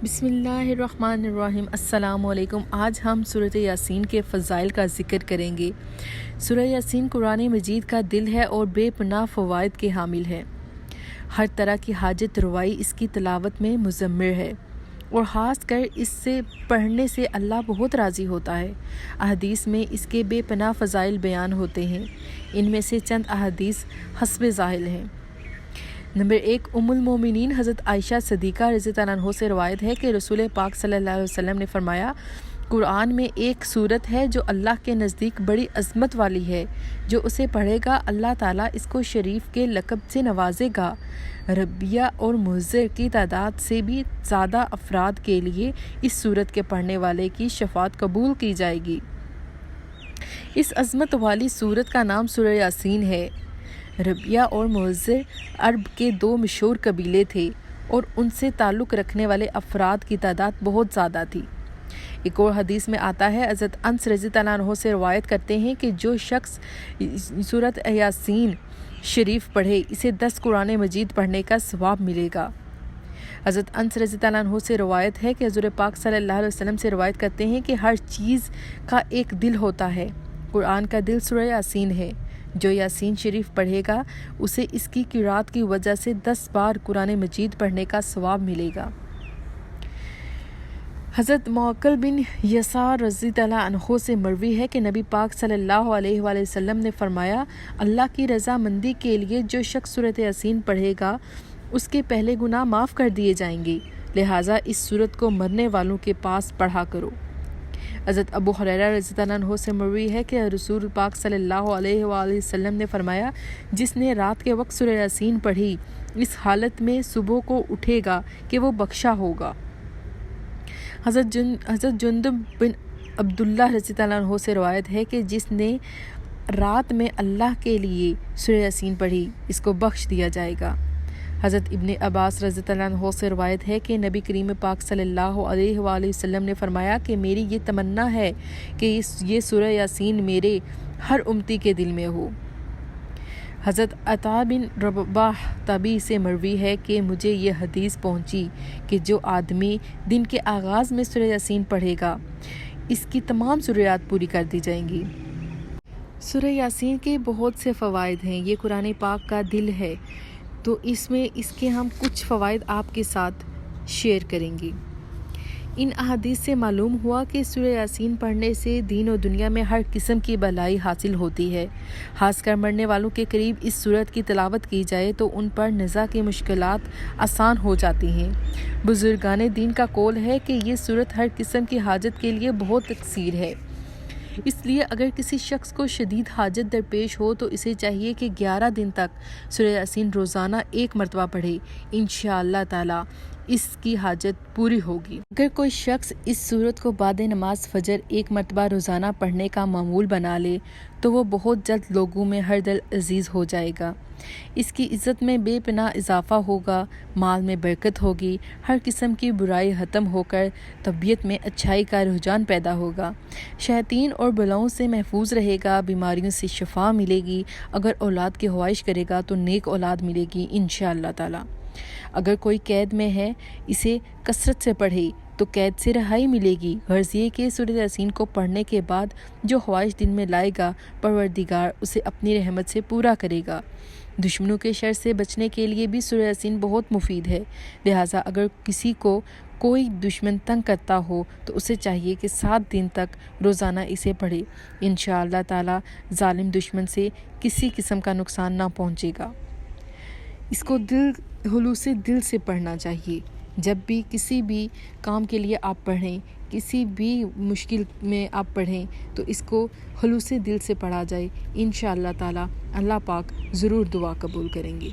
بسم اللہ الرحمن الرحیم۔ السلام علیکم۔ آج ہم سورۃ یاسین کے فضائل کا ذکر کریں گے۔ سورہ یاسین قرآن مجید کا دل ہے اور بے پناہ فوائد کے حامل ہے۔ ہر طرح کی حاجت روائی اس کی تلاوت میں مضمر ہے اور خاص کر اس سے پڑھنے سے اللہ بہت راضی ہوتا ہے۔ احادیث میں اس کے بے پناہ فضائل بیان ہوتے ہیں۔ ان میں سے چند احادیث حسب ذائل ہیں۔ نمبر 1، ام المومنین حضرت عائشہ صدیقہ رضی اللہ عنہا سے روایت ہے کہ رسول پاک صلی اللہ علیہ وسلم نے فرمایا، قرآن میں ایک صورت ہے جو اللہ کے نزدیک بڑی عظمت والی ہے، جو اسے پڑھے گا اللہ تعالیٰ اس کو شریف کے لقب سے نوازے گا۔ ربیہ اور مضر کی تعداد سے بھی زیادہ افراد کے لیے اس صورت کے پڑھنے والے کی شفاعت قبول کی جائے گی۔ اس عظمت والی صورت کا نام سورہ یاسین ہے۔ ربیہ اور مضر عرب کے دو مشہور قبیلے تھے اور ان سے تعلق رکھنے والے افراد کی تعداد بہت زیادہ تھی۔ ایک اور حدیث میں آتا ہے، حضرت انس رضی اللہ عنہ سے روایت کرتے ہیں کہ جو شخص سورۃ یاسین شریف پڑھے اسے 10 قرآن مجید پڑھنے کا ثواب ملے گا۔ حضرت انس رضی اللہ عنہ سے روایت ہے کہ حضور پاک صلی اللہ علیہ وسلم سے روایت کرتے ہیں کہ ہر چیز کا ایک دل ہوتا ہے، قرآن کا دل سورہ یاسین ہے۔ جو یاسین شریف پڑھے گا اسے اس کی قرات کی وجہ سے 10 بار قرآن مجید پڑھنے کا ثواب ملے گا۔ حضرت معقل بن یسار رضی اللہ عنہ سے مروی ہے کہ نبی پاک صلی اللہ علیہ وآلہ وسلم نے فرمایا، اللہ کی رضا مندی کے لیے جو شخص سورۃ یاسین پڑھے گا اس کے پہلے گناہ معاف کر دیے جائیں گے، لہٰذا اس سورت کو مرنے والوں کے پاس پڑھا کرو۔ حضرت ابو ہریرہ رضی اللہ عنہ سے مروی ہے کہ رسول پاک صلی اللہ علیہ وآلہ وسلم نے فرمایا، جس نے رات کے وقت سورہ یاسین پڑھی اس حالت میں صبح کو اٹھے گا کہ وہ بخشا ہوگا۔ حضرت جندب بن عبداللہ رضی اللہ عنہ سے روایت ہے کہ جس نے رات میں اللہ کے لیے سورہ یاسین پڑھی اس کو بخش دیا جائے گا۔ حضرت ابن عباس رضی اللہ عنہ سے روایت ہے کہ نبی کریم پاک صلی اللہ علیہ وآلہ وسلم نے فرمایا کہ میری یہ تمنا ہے کہ یہ سورہ یاسین میرے ہر امتی کے دل میں ہو۔ حضرت عطا بن رباح تابعی سے مروی ہے کہ مجھے یہ حدیث پہنچی کہ جو آدمی دن کے آغاز میں سورہ یاسین پڑھے گا اس کی تمام ضروریات پوری کر دی جائیں گی۔ سورہ یاسین کے بہت سے فوائد ہیں۔ یہ قرآن پاک کا دل ہے تو اس کے ہم کچھ فوائد آپ کے ساتھ شیئر کریں گے۔ ان احادیث سے معلوم ہوا کہ سورہ یاسین پڑھنے سے دین و دنیا میں ہر قسم کی بھلائی حاصل ہوتی ہے۔ خاص کر مرنے والوں کے قریب اس سورت کی تلاوت کی جائے تو ان پر نزا کی مشکلات آسان ہو جاتی ہیں۔ بزرگان دین کا قول ہے کہ یہ سورت ہر قسم کی حاجت کے لیے بہت کثیر ہے، اس لیے اگر کسی شخص کو شدید حاجت درپیش ہو تو اسے چاہیے کہ 11 دن تک سورہ یاسین روزانہ 1 مرتبہ پڑھے، انشاءاللہ تعالی اس کی حاجت پوری ہوگی۔ اگر کوئی شخص اس سورت کو بعد نماز فجر 1 مرتبہ روزانہ پڑھنے کا معمول بنا لے تو وہ بہت جلد لوگوں میں ہر دل عزیز ہو جائے گا۔ اس کی عزت میں بے پناہ اضافہ ہوگا، مال میں برکت ہوگی، ہر قسم کی برائی ختم ہو کر طبیعت میں اچھائی کا رجحان پیدا ہوگا، شیاطین اور بلاؤں سے محفوظ رہے گا، بیماریوں سے شفا ملے گی، اگر اولاد کی خواہش کرے گا تو نیک اولاد ملے گی انشاءاللہ تعالی۔ اگر کوئی قید میں ہے اسے کثرت سے پڑھے تو قید سے رہائی ملے گی۔ غرض یہ کہ سورۃ یاسین کو پڑھنے کے بعد جو خواہش دل میں لائے گا پروردگار اسے اپنی رحمت سے پورا کرے گا۔ دشمنوں کے شر سے بچنے کے لیے بھی سورۃ یاسین بہت مفید ہے، لہٰذا اگر کسی کو کوئی دشمن تنگ کرتا ہو تو اسے چاہیے کہ 7 دن تک روزانہ اسے پڑھے، انشاءاللہ تعالی ظالم دشمن سے کسی قسم کا نقصان نہ پہنچے گا۔ اس کو خلوص دل سے پڑھنا چاہیے۔ جب بھی کسی بھی کام کے لیے آپ پڑھیں، کسی بھی مشکل میں آپ پڑھیں تو اس کو خلوص دل سے پڑھا جائے، انشاءاللہ تعالی اللہ پاک ضرور دعا قبول کریں گے۔